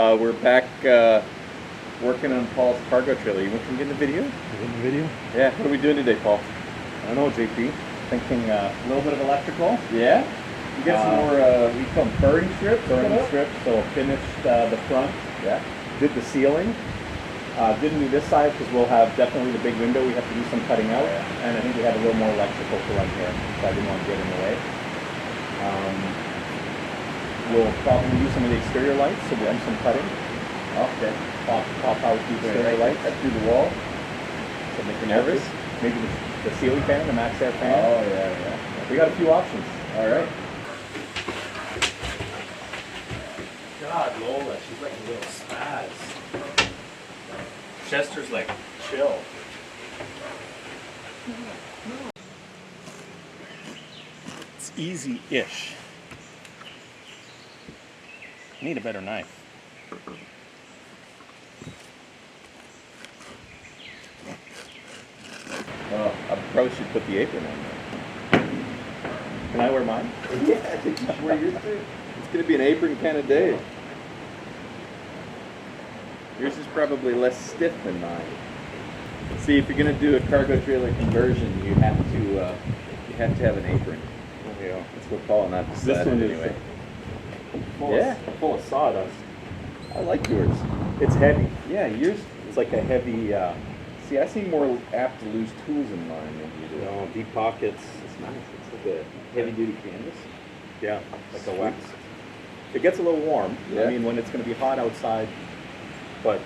We're back working on Paul's cargo trailer. You want to get in the video? In the video? Yeah. What are we doing today, Paul? I don't know, JP. Thinking a little bit of electrical. Yeah. You get some more, we call them burring strips. Burning strips. So finished the front. Yeah. Did the ceiling. Didn't do this side because we'll have definitely the big window. We have to do some cutting out, and I think we have a little more electrical to run here, so I didn't want to get in the way. We'll probably use some of the exterior lights, so we'll do some cutting. Okay. Pop out the exterior lights through the wall. to make you nervous. Maybe the ceiling fan, the Maxx fan. Oh yeah. We got a few options. All right. God, Lola, she's like a little spaz. Chester's like, chill. It's easy-ish. Need a better knife. Well, I probably should put the apron on there. Can I wear mine? Yeah, I think you should wear yours too. It's going to be an apron kind of day. Yours is probably less stiff than mine. See, if you're going to do a cargo trailer conversion, you have to have an apron. Yeah. That's what Paul and I This decided one anyway. is full of sawdust. I like yours. It's heavy. Yeah, yours. It's like a heavy, See, I seem more apt to lose tools in mine than you do. deep pockets. It's nice. It's like a heavy-duty canvas. Yeah, like a Sweet. wax. It gets a little warm. Yeah. I mean, when it's going to be hot outside, but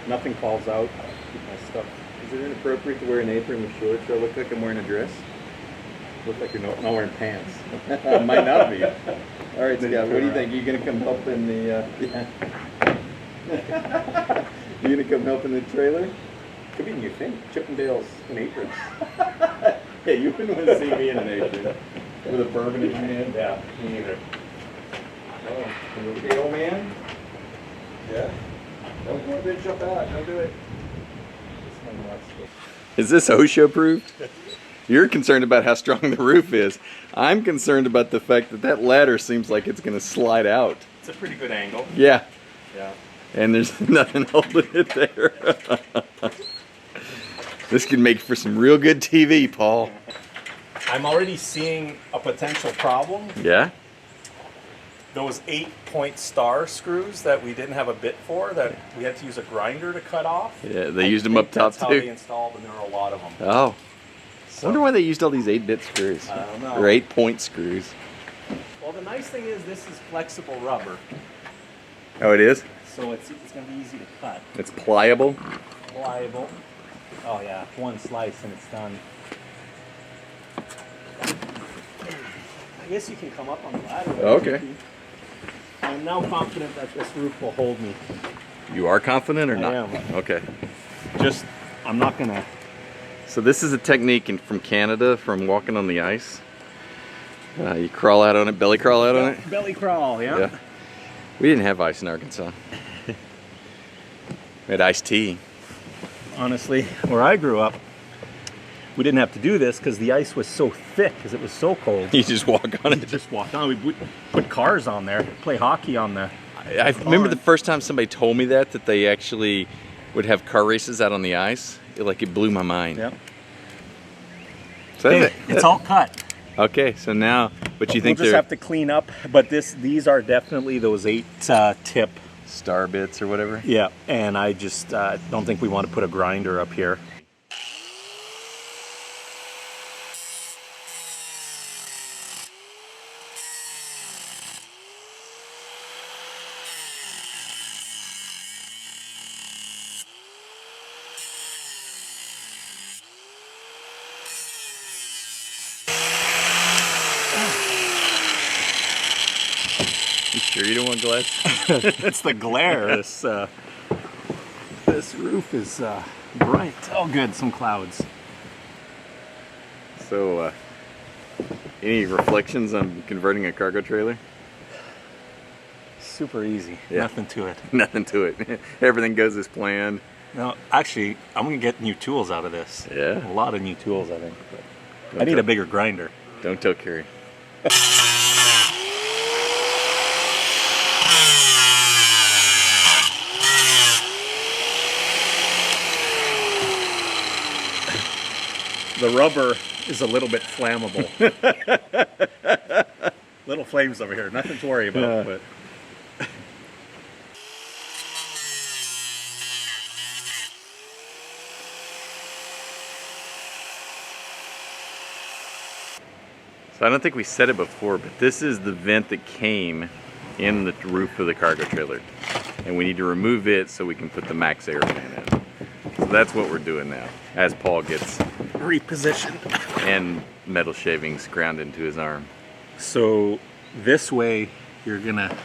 nothing falls out. Keep my stuff. Is it inappropriate to wear an apron with shorts? Do I look like I'm wearing a dress? Look like you're not wearing pants. Might not be. All right, Scott, what do you think? Are you going to come help in the... You going to come help in the trailer? Could be a new thing. Chippendales and aprons. Yeah, you wouldn't want to see me in an apron with a bourbon in your hand. Yeah, me neither. Oh, okay, old man? Yeah? Don't go bitch up out. Don't do it. Is this OSHA approved? You're concerned about how strong the roof is. I'm concerned about the fact that that ladder seems like it's going to slide out. It's a pretty good angle. Yeah. Yeah. And there's nothing holding it there. This could make for some real good TV, Paul. I'm already seeing a potential problem. Yeah? Those 8-point star screws that we didn't have a bit for, that we had to use a grinder to cut off. Yeah, they used them up top That's how they too. installed, and there were a lot of them. Oh. So, I wonder why they used all these 8-bit screws. I don't know. Or 8-point screws. Well, the nice thing is this is flexible rubber, Oh, it is? so it's going to be easy to cut. It's pliable? Pliable. Oh yeah, one slice and it's done. I guess you can come up on the ladder. Okay. I'm now confident that this roof will hold me. You are confident or I not? am. Okay. Just, I'm not gonna. So this is a technique from Canada, from walking on the ice. You crawl out on it, belly crawl out on it. Belly crawl, yeah. Yeah. We didn't have ice in Arkansas. We had iced tea. Honestly, where I grew up, we didn't have to do this because the ice was so thick because it was so cold. You just walk on You it. just walked on. We put cars on there, play hockey on the. I remember the first time somebody told me that they actually would have car races out on the ice. It blew my mind. Yep. So Hey, that's it. it's all cut. Okay, so now, but you think we'll just they're have to clean up, but these are definitely those 8-tip. star bits or whatever? Yeah, and I just don't think we want to put a grinder up here. You sure you don't want glass? It's the glare. This roof is bright. Oh, good, some clouds. So, any reflections on converting a cargo trailer? Super easy. Yeah. Nothing to it. Nothing to it. Everything goes as planned. No, actually, I'm gonna get new tools out of this. Yeah. A lot of new tools, I think. But I need a bigger grinder. Don't tell Carrie. the rubber is a little bit flammable. Little flames over here, nothing to worry about. But So I don't think we said it before, but this is the vent that came in the roof of the cargo trailer. And we need to remove it so we can put the Maxx air fan in. So that's what we're doing now, as Paul gets repositioned. And metal shavings ground into his arm. So this way you're gonna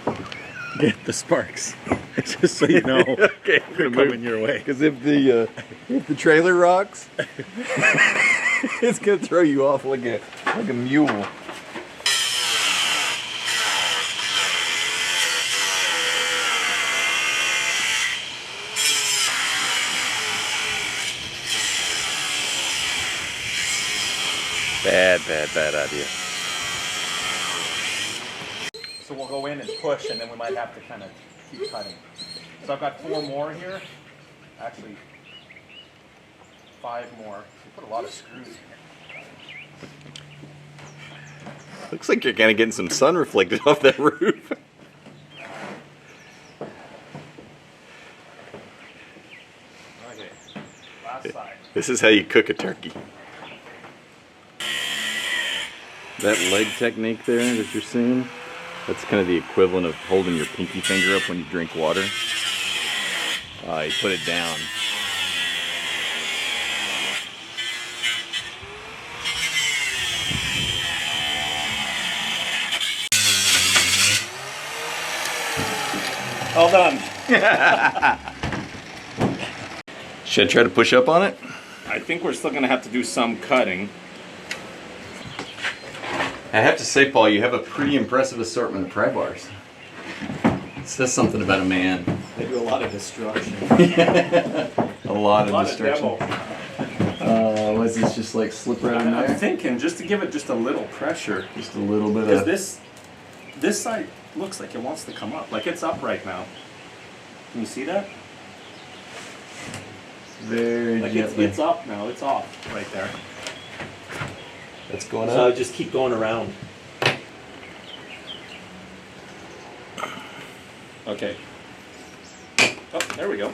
get the sparks. Just so you know, Okay, they're coming your way. Because if the trailer rocks, it's gonna throw you off like a mule. Bad idea. So we'll go in and push, and then we might have to kind of keep cutting. So I've got 4 more here. Actually, 5 more. We put a lot of screws in here. Looks like you're kind of getting some sun reflected off that roof. Okay, last side. This is how you cook a turkey. That leg technique there that you're seeing, that's kind of the equivalent of holding your pinky finger up when you drink water. You put it down. All done. Should I try to push up on it? I think we're still going to have to do some cutting. I have to say, Paul, you have a pretty impressive assortment of pry bars. It says something about a man. They do a lot of destruction. A lot of destruction. Was this just like slip right in there? I'm thinking just to give it just a little pressure. Just a little bit Because of... this side looks like it wants to come up. Like it's up right now. Can you see that? Very Like gently. it's up now. It's off right there. That's going So I up. just keep going around. Okay. Oh, there we go.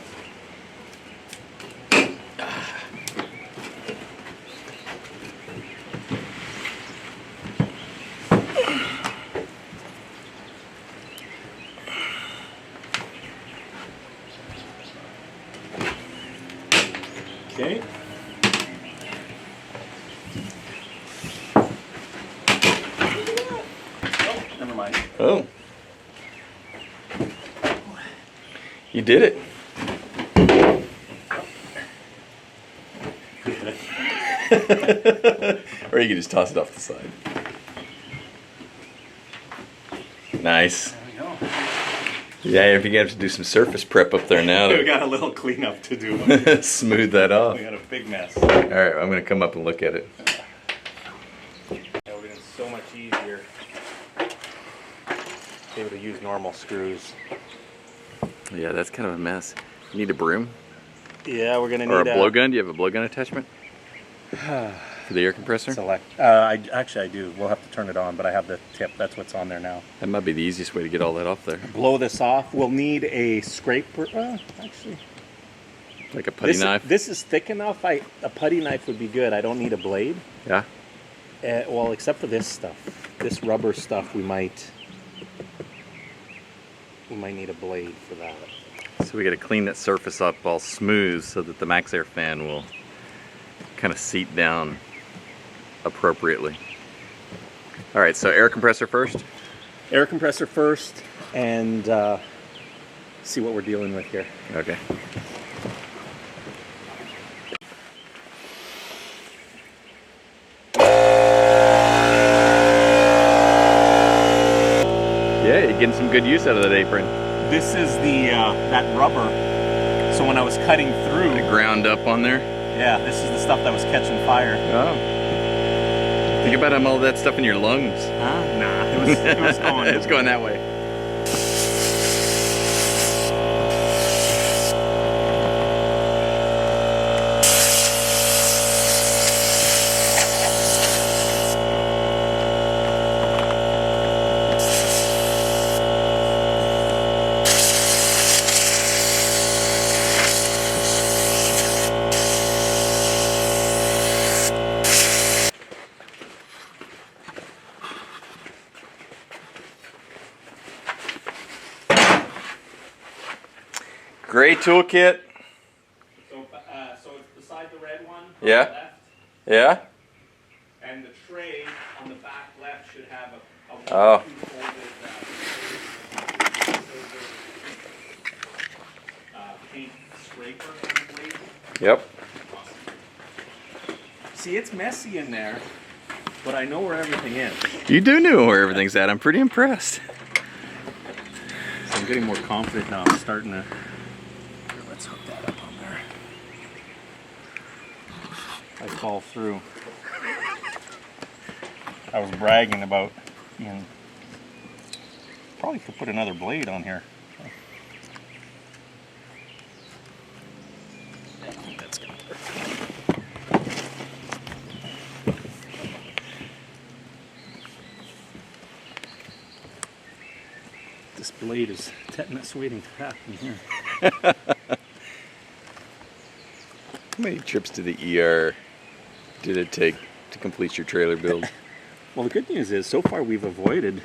Okay. Oh, never mind. Oh. You did it. Or you can just toss it off the side. Nice. There we go. Yeah, you're gonna have to do some surface prep up there now We to got a little cleanup to do. smooth that off. We got a big mess. All right, I'm gonna come up and look at it. That would have been so much easier. Able to use normal screws. Yeah, that's kind of a mess. You need a broom Yeah, we're gonna need or a blowgun. Do you have a blowgun attachment for the air compressor? Select. I do. We'll have to turn it on, but I have the tip. That's what's on there now. That might be the easiest way to get all that off there. Blow this off. We'll need a scraper. Actually, Like a putty knife. This is thick enough. A putty knife would be good. I don't need a blade. Yeah. Well, except for this stuff, this rubber stuff, we might need a blade for that. So we got to clean that surface up all smooth so that the Maxx air fan will kind of seat down appropriately. All right, so air compressor first. Air compressor first, and see what we're dealing with here. Okay. Yeah, you're getting some good use out of that apron. This is the that rubber. So when I was cutting through, Ground up on there. yeah, this is the stuff that was catching fire. Oh. Think about all that stuff in your lungs. Nah, it was going. It's going that way. Gray toolkit. So, so it's beside the red one. Yeah. On the left, Yeah. and the tray on the back left should have a Oh. folded paint scraper kind of blade. Yep. See, it's messy in there, but I know where everything is. You do know where everything's at. I'm pretty impressed. So I'm getting more confident now. I'm starting to. Here, let's hook that up on there. I fall through. I was bragging about, probably could put another blade on here. I think that's gonna work. This blade is tetanus waiting to happen here. How many trips to the ER did it take to complete your trailer build? Well, the good news is, so far we've avoided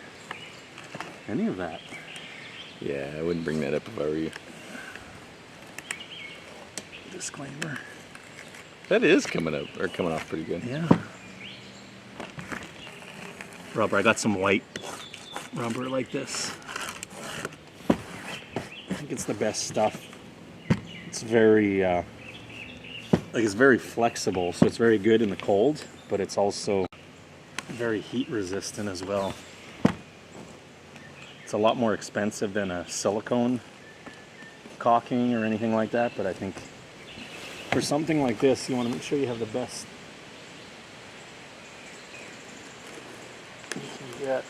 any of that. Yeah, I wouldn't bring that up if I were you. Disclaimer. That is coming off pretty good. Yeah. Rubber, I got some white rubber like this. I think it's the best stuff. It's very, it's very flexible, so it's very good in the cold, but it's also very heat resistant as well. It's a lot more expensive than a silicone caulking or anything like that, but I think for something like this, you want to make sure you have the best you can get.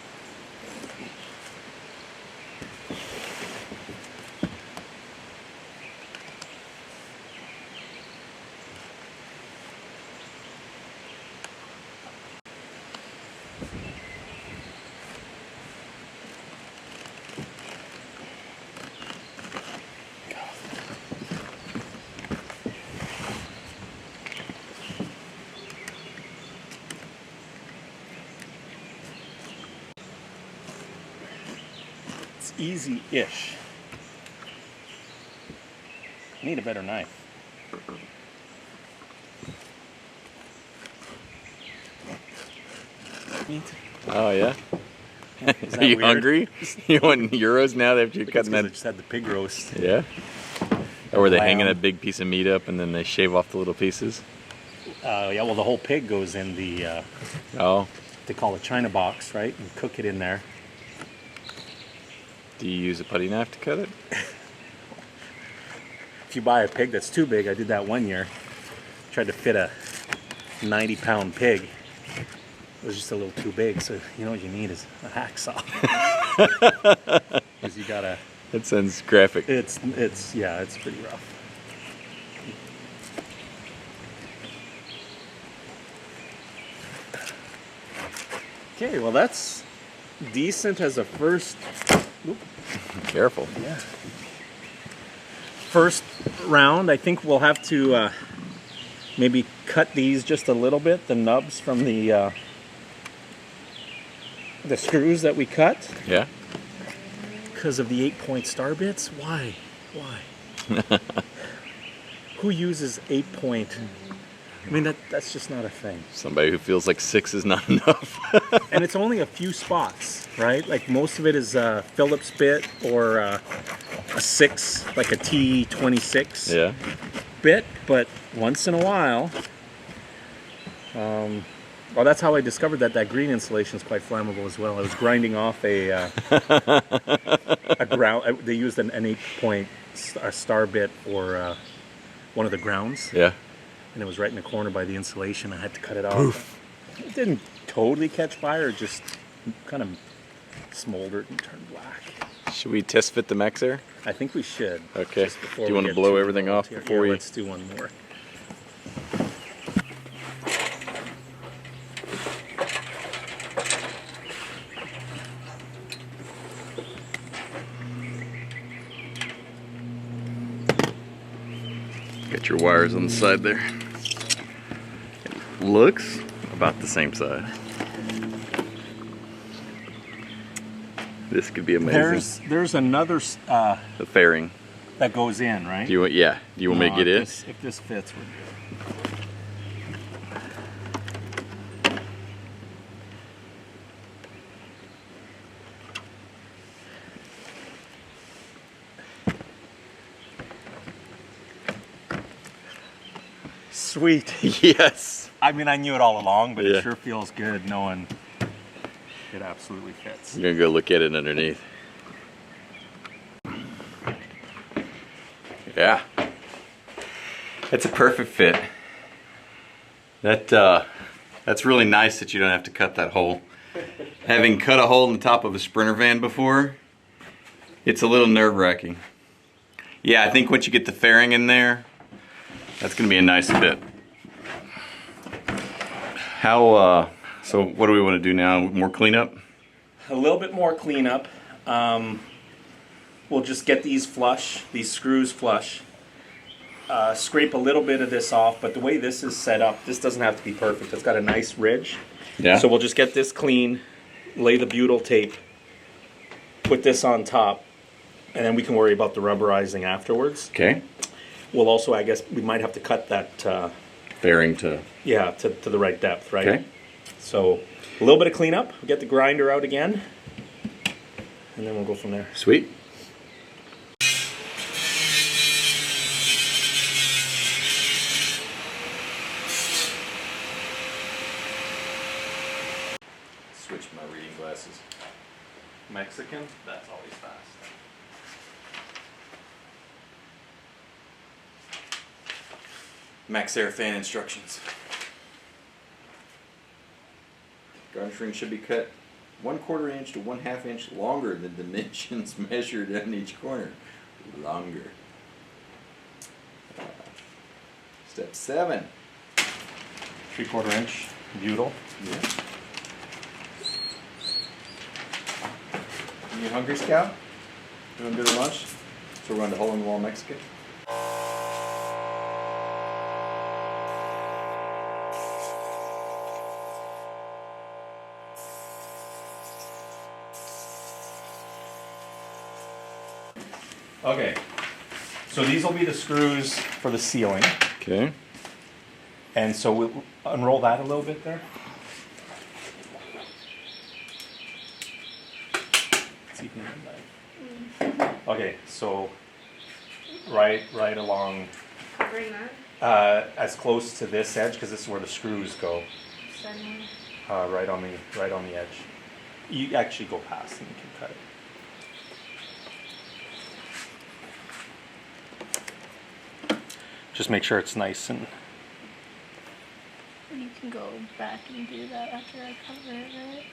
Easy-ish. I need a better knife. Meat. Oh yeah. Is that Are you weird? hungry? You want euros now that you're Because cutting I that? just had the pig roast. Yeah. Or were they hanging Lamb. a big piece of meat up and then they shave off the little pieces? Yeah, well, the whole pig goes in the Oh. they call it China box, right? And cook it in there. Do you use a putty knife to cut it? If you buy a pig that's too big, I did that one year. Tried to fit a 90-pound pig. It was just a little too big, so you know what you need is a hacksaw. Because you gotta. That sounds graphic. It's yeah, it's pretty rough. Okay, well that's decent as a first. Oop. Careful. Yeah. First round, I think we'll have to maybe cut these just a little bit, the nubs from the screws that we cut. Yeah. Because of the 8-point star bits? Why? Who uses 8-point? I mean, that's just not a thing. Somebody who feels like 6 is not enough. And it's only a few spots, right? Like most of it is a Phillips bit or a 6, like a T26 Yeah. bit. But once in a while, well, that's how I discovered that green insulation is quite flammable as well. I was grinding off a ground. They used an 8-point star bit for one of the grounds. Yeah. And it was right in the corner by the insulation. I had to cut it off. It didn't totally catch fire, it just kind of smoldered and turned black. Should we test fit the Maxx Air? I think we should. Okay. just before Do you we want to get blow too everything involved off here. before Yeah, we... let's do one more. Got your wires on the side there. It looks about the same side. This could be amazing. There's another The fairing. that goes in, right? Do you want? Yeah. Do you want me to get in? If this fits, we're good. Sweet. Yes. I mean, I knew it all along, but Yeah. it sure feels good knowing it absolutely fits. I'm gonna go look at it underneath. Yeah. It's a perfect fit. That's really nice that you don't have to cut that hole. Having cut a hole in the top of a Sprinter van before, it's a little nerve-wracking. Yeah, I think once you get the fairing in there, that's gonna be a nice fit. So what do we want to do now? More cleanup? A little bit more cleanup. We'll just get these flush, these screws flush. Scrape a little bit of this off, but the way this is set up, this doesn't have to be perfect. It's got a nice ridge. Yeah. So we'll just get this clean, lay the butyl tape, put this on top, and then we can worry about the rubberizing afterwards. Okay. We'll also, I guess, we might have to cut that, Fairing to. yeah, to the right depth, right? Okay. So a little bit of cleanup. We'll get the grinder out again, and then we'll go from there. Sweet. Switch my reading glasses. Mexican, that's always fast. Maxx Air fan instructions. Garnishing should be cut 1/4 inch to 1/2 inch longer than dimensions measured on each corner. Longer. Step 7. 3/4 inch butyl. Yeah. You hungry, Scout? You want to do the lunch? So we're going to Hole in the Wall Mexican. Okay, so these will be the screws for the ceiling, Okay. and so we'll unroll that a little bit there. See if you can find that. Okay, so right along, Bring that. as close to this edge, because this is where the screws go. Suddenly. Right on the edge. You actually go past and you can cut it. Just make sure it's nice and You can go back and do that after I cover it, right?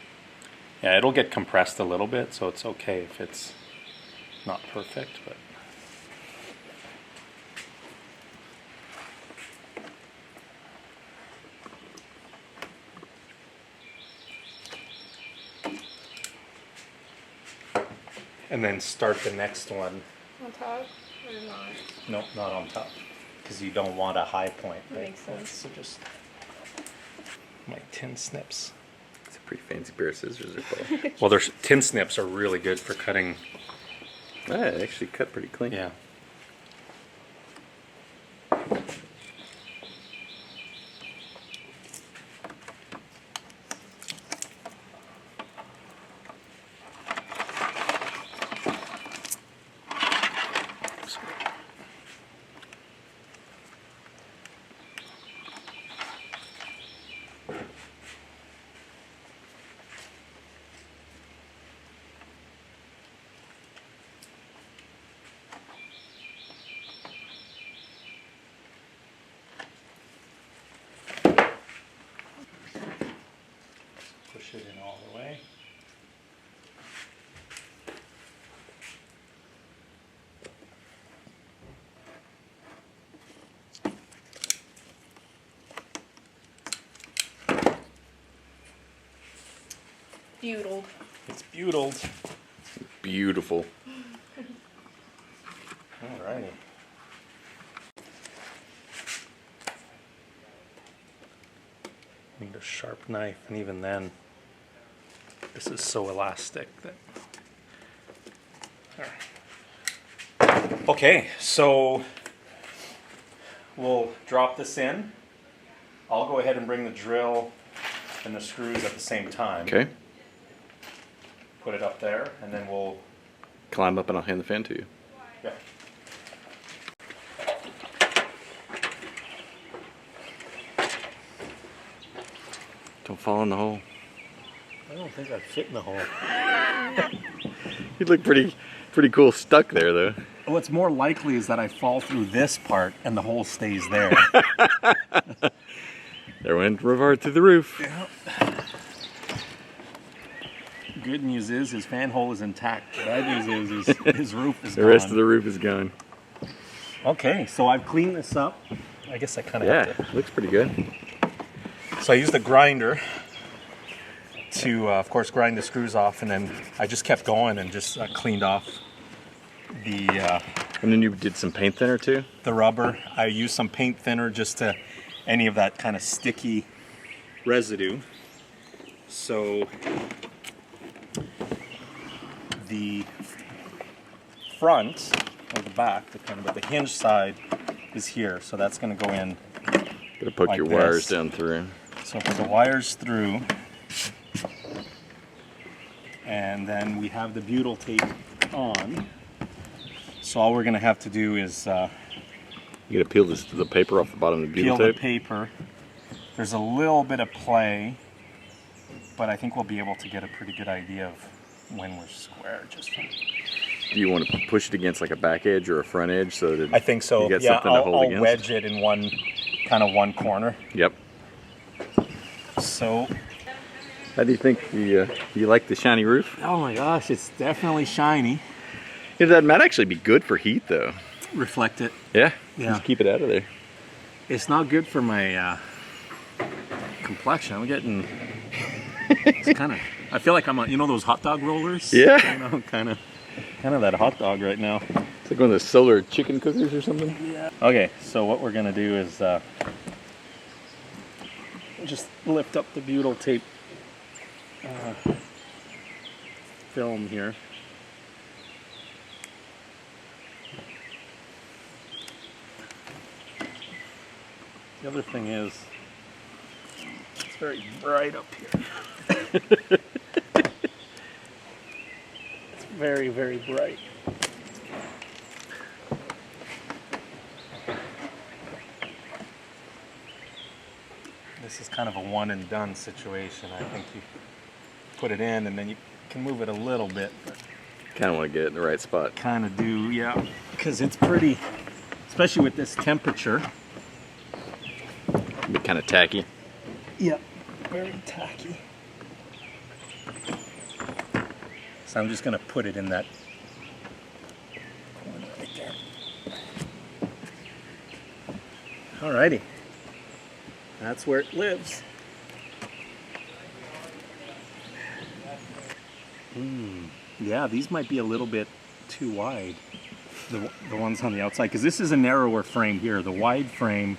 yeah, it'll get compressed a little bit, so it's okay if it's not perfect, but and then start the next one. On top or not? Nope, not on top, because you don't want a high point. That Right? makes sense. So just my tin snips. It's a pretty fancy pair of scissors they're called. Well, there's tin snips are really good for cutting. It actually cut pretty clean. Yeah. Push it in all the way. Butyl. It's butyled. Beautiful. Alrighty. Need a sharp knife, and even then, this is so elastic that. There. Okay, so we'll drop this in. I'll go ahead and bring the drill and the screws at the same time. Okay. Put it up there, and then we'll... Climb up and I'll hand the fan to you. Yeah. Don't fall in the hole. I don't think I'd fit in the hole. You look pretty cool stuck there though. What's more likely is that I fall through this part and the hole stays there. There went Rivard through the roof. Yeah. Good news is his fan hole is intact. Bad news is his roof is The gone. rest of the roof is gone. Okay, so I've cleaned this up. I guess I kind of Yeah, have to. looks pretty good. So I used a grinder to, of course, grind the screws off, and then I just kept going and just cleaned off the And then you did some paint thinner too? the rubber. I used some paint thinner just to any of that kind of sticky residue. So the front or the back, but the hinge side is here. So that's going to go in. Gotta poke Like your wires this. down through. So put the wires through. And then we have the butyl tape on. So all we're going to have to do is You gotta peel the paper off the bottom of the peel butyl the tape. paper. There's a little bit of play, but I think we'll be able to get a pretty good idea of when we're square just from... Do you want to push it against like a back edge or a front edge so that I think so. you got Yeah, something to hold I'll against? wedge it in one corner. Yep. So, How do you think you like the shiny roof? oh my gosh, it's definitely shiny. Yeah, that might actually be good for heat though. Reflect it. Yeah. Yeah. Just keep it out of there. It's not good for my complexion. I'm getting. It's kind of. I feel like I'm on. You know those hot dog rollers? Yeah. You know, kind of that hot dog right now. It's like one of those solar chicken cookers or something. Yeah. Okay, so what we're gonna do is just lift up the butyl tape film here. The other thing is, it's very bright up here. It's very, very bright. This is kind of a one and done situation. I think you put it in and then you can move it a little bit, but Kind of want to get it in the right spot. kind of do, yeah. Because it's pretty, especially with this temperature. Be kind of tacky. Yep, very tacky. So I'm just going to put it in that corner right there. Alrighty. That's where it lives. Yeah, these might be a little bit too wide. The ones on the outside, because this is a narrower frame here. The wide frame.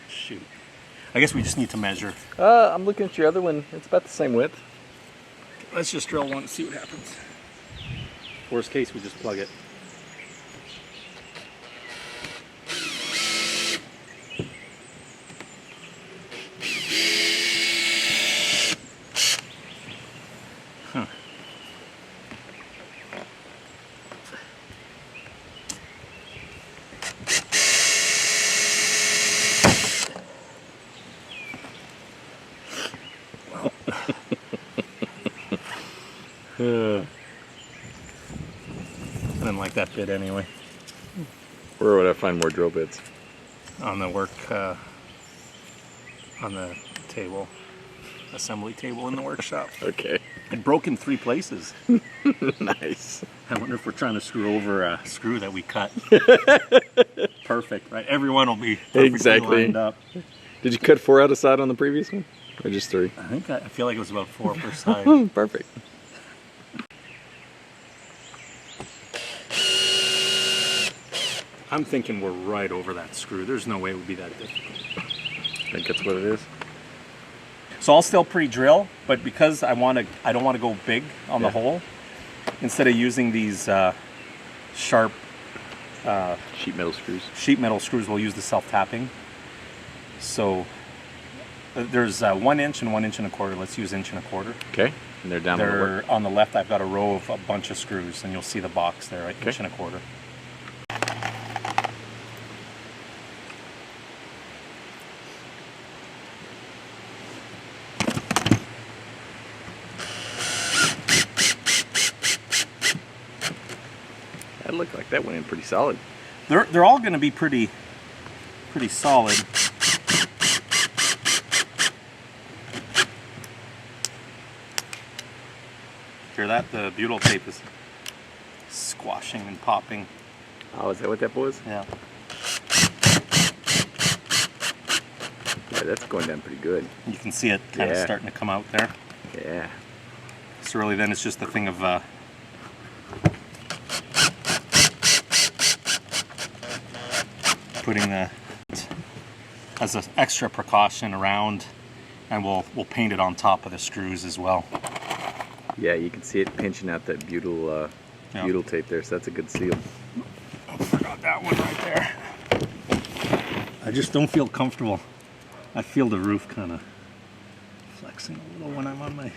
Shoot. I guess we just need to measure. I'm looking at your other one. It's about the same width. Let's just drill one and see what happens. Worst case, we just plug it. Huh. I didn't like that bit anyway. Where would I find more drill bits? On the work, on the table, assembly table in the workshop. Okay. It broke in 3 places. Nice. I wonder if we're trying to screw over a screw that we cut. Perfect, right? Everyone will be perfectly Exactly. lined up. Did you cut 4 out of side on the previous one? Or just 3? I feel like it was about 4 per side. Perfect. I'm thinking we're right over that screw. There's no way it would be that difficult. I think that's what it is. So I'll still pre-drill, but because I don't want to go big on the Yeah. hole, instead of using these sharp Sheet metal screws. sheet metal screws will use the self-tapping. So there's 1 inch and 1 1/4 inch. Let's use 1 1/4 inch. Okay. And they're down They're on the left. I've got a row of a bunch of screws, and you'll see the box there, right? Okay. 1 1/4 inch. That looked like that went in pretty solid. They're all going to be pretty solid. Hear that? The butyl tape is squashing and popping. Oh, is that what that was? Yeah. Yeah, that's going down pretty good. You can see it kind of Yeah. starting to come out there. Yeah. So really then it's just a thing of putting the as an extra precaution around, and we'll paint it on top of the screws as well. Yeah, you can see it pinching out that butyl Yeah. butyl tape there, so that's a good seal. I forgot that one right there. I just don't feel comfortable. I feel the roof kind of flexing a little when I'm on my...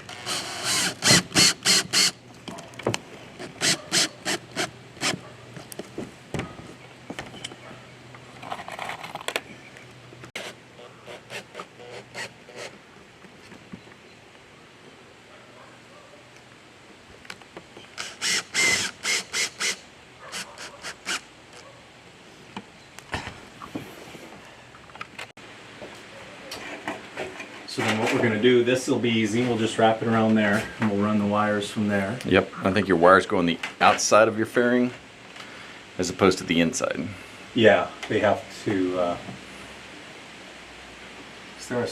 So then what we're going to do, this will be easy. We'll just wrap it around there, and we'll run the wires from there. Yep. I think your wires go on the outside of your fairing as opposed to the inside. Yeah, they have to... is there a...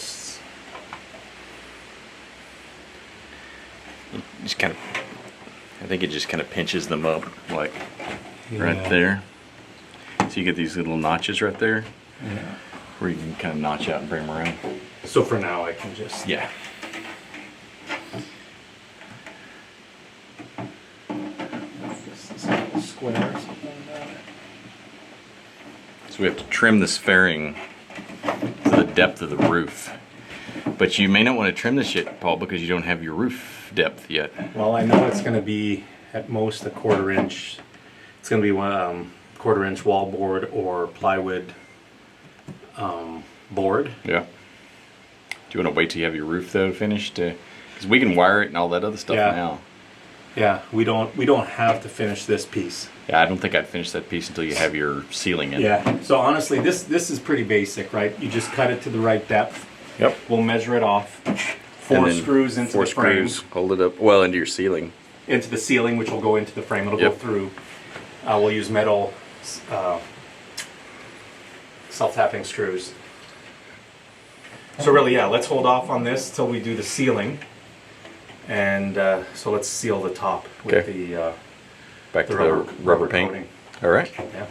Just kind of, I think it just kind of pinches them up, like right Yeah. there. So you get these little notches right there Yeah. where you can kind of notch out and bring them around. So for now, I can just... Yeah. This little square or something like that. So we have to trim this fairing to the depth of the roof. But you may not want to trim this yet, Paul, because you don't have your roof depth yet. Well, I know it's going to be at most a 1/4 inch. It's going to be 1/4 inch wall board or plywood board. Yeah. Do you want to wait till you have your roof though finished? Because we can wire it and all that other stuff Yeah. now. Yeah, we don't have to finish this piece. Yeah, I don't think I'd finish that piece until you have your ceiling in. Yeah. So honestly, this is pretty basic, right? You just cut it to the right depth. Yep. We'll measure it off. And 4 then screws into four the frame, screws, hold it up well into your ceiling. into the ceiling, which will go into the frame. It'll Yep. go through. We'll use metal self-tapping screws. So really, yeah, let's hold off on this till we do the ceiling. And so let's seal the top with Okay. the Back the to the rubber paint. coating. All right. Yeah.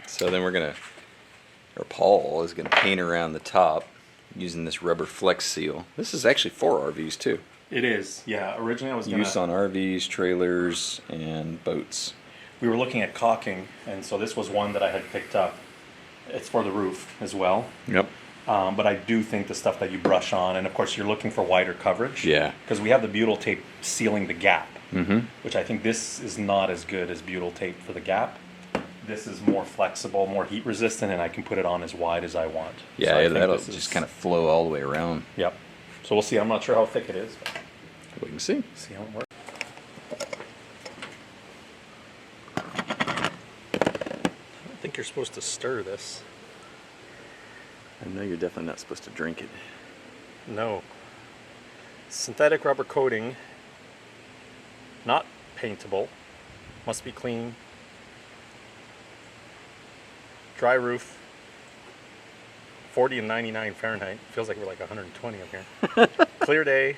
So then we're gonna, or Paul is gonna paint around the top using this rubber flex seal. This is actually for RVs too. It is. Yeah. Originally, I was gonna. Use on RVs, trailers, and boats. We were looking at caulking, and so this was one that I had picked up. It's for the roof as well. Yep. But I do think the stuff that you brush on, and of course you're looking for wider coverage. Yeah. Because we have the butyl tape sealing the gap, Mm-hmm. which I think this is not as good as butyl tape for the gap. This is more flexible, more heat resistant, and I can put it on as wide as I want. Yeah, So I think that'll this just is- kind of flow all the way around. Yep. So we'll see. I'm not sure how thick it is. But We can see. see how it works. I think you're supposed to stir this. I know you're definitely not supposed to drink it. No. Synthetic rubber coating, not paintable, must be clean. Dry roof, 40 and 99 Fahrenheit. Feels like we're like 120 up here. Clear day.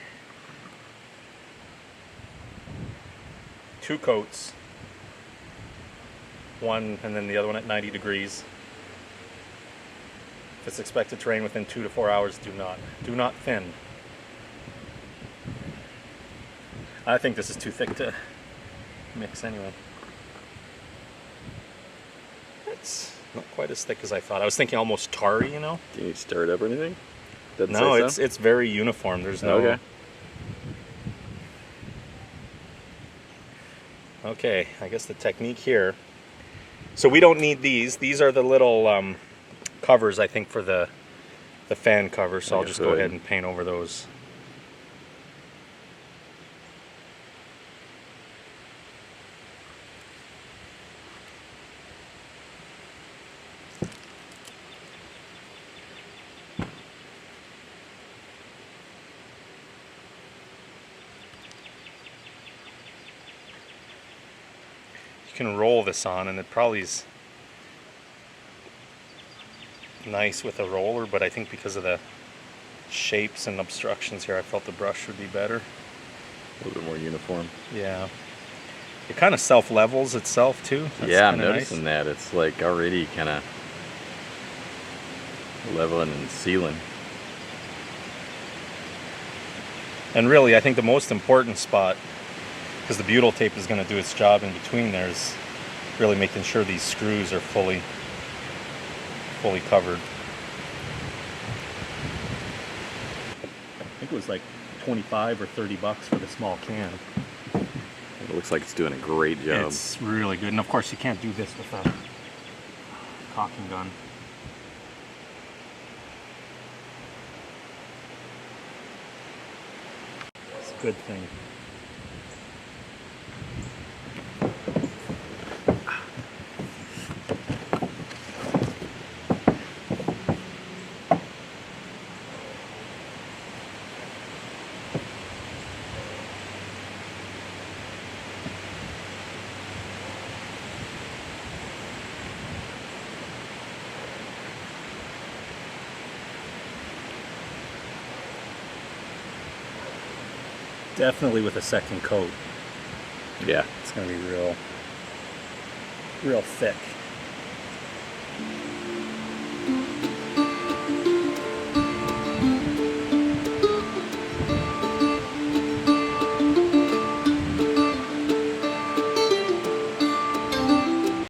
2 coats. One and then the other one at 90 degrees. If it's expected to rain within 2 to 4 hours, do not thin. I think this is too thick to mix anyway. it's not quite as thick as I thought. I was thinking almost tarry, you know? Do you need to stir it up or anything? Doesn't No, say so? it's very uniform. There's no... Okay. Okay, I guess the technique here. So we don't need these. These are the little covers, I think, for the fan cover. So Like I'll a just go hood. ahead and paint over those. You can roll this on, and it probably is nice with a roller, but I think because of the shapes and obstructions here, I felt the brush would be better. A little bit more uniform. Yeah. It kind of self-levels itself too. That's yeah, I'm kinda noticing that. It's like already kind of leveling and sealing. And really, I think the most important spot, because the butyl tape is going to do its job in between there, is really making sure these screws are fully covered. I think it was like 25 or 30 bucks for the small can. It looks like it's doing a great job. It's really good. And of course, you can't do this with a caulking gun. It's a good thing. Definitely with a second coat, Yeah. it's going to be real thick.